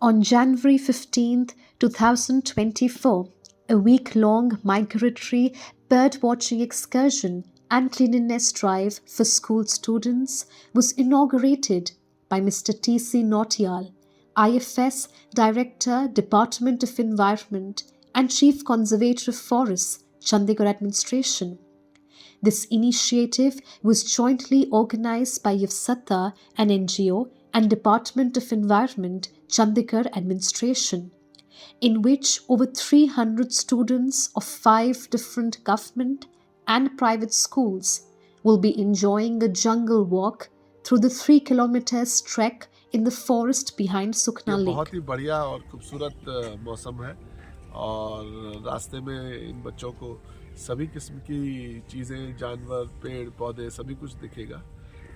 On January 15th, 2024, a week-long migratory bird-watching excursion and cleanliness drive for school students was inaugurated by Mr. T.C. Nautiyal, IFS Director, Department of Environment and Chief Conservator of Forests, Chandigarh Administration. This initiative was jointly organized by Yuvsatta-NGO and Department of Environment, Chandigarh Administration, in which over 300 students of 5 different government and private schools will be enjoying a jungle walk through the 3 kilometers trek in the forest behind Sukhna Lake. बहुत ही बढ़िया और खूबसूरत मौसम है और रास्ते में इन बच्चों को सभी किस्म की चीज़ें, जानवर, पेड़, पौधे सभी कुछ दिखेगा।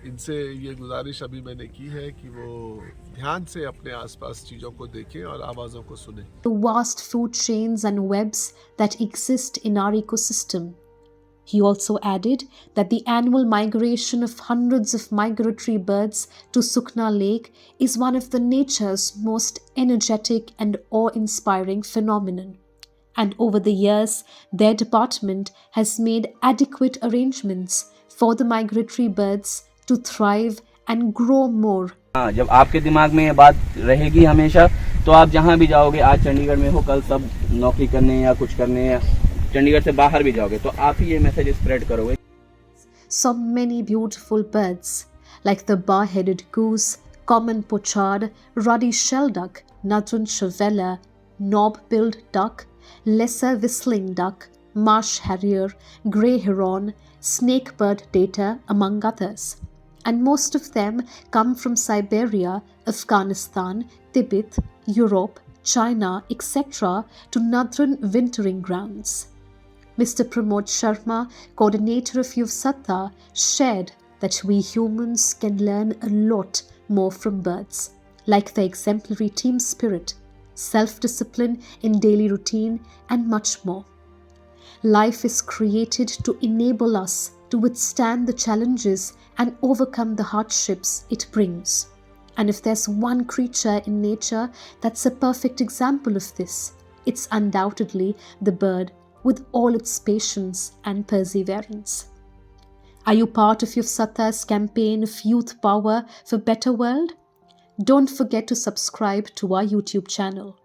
इनसे ये गुजारिश अभी मैंने की है कि वो ध्यान से अपने आसपास चीज़ों को देखें और आवाज़ों को सुनें। The vast food chains and webs that exist in our ecosystem. He also added that the annual migration of hundreds of migratory birds to Sukhna Lake is one of the nature's most energetic and awe-inspiring phenomenon. And over the years, their department has made adequate arrangements for the migratory birds to thrive and grow more. जब आपके दिमाग में ये बात रहेगी हमेशा, तो आप जहाँ भी जाओगे, आज चंडीगढ़ में हो, कल सब नौकरी करने या कुछ करने या चंडीगढ़ से बाहर भी जाओगे, तो आप ही ये मैसेज स्प्रेड करोगे. So many beautiful birds, like the bar-headed goose, common pochard, ruddy shelduck, northern chavella, knob-billed duck, lesser whistling duck, marsh harrier, grey heron, snakebird data, among others. And most of them come from Siberia, Afghanistan, Tibet, Europe, China, etc. to northern wintering grounds. Mr. Pramod Sharma, coordinator of Yuvsatta, shared that we humans can learn a lot more from birds, like the exemplary team spirit, self-discipline in daily routine, and much more. Life is created to enable us to withstand the challenges and overcome the hardships it brings. And if there's one creature in nature that's a perfect example of this, it's undoubtedly the bird, with all its patience and perseverance. Are you part of Yuvsatta's campaign of youth power for better world? Don't forget to subscribe to our YouTube channel.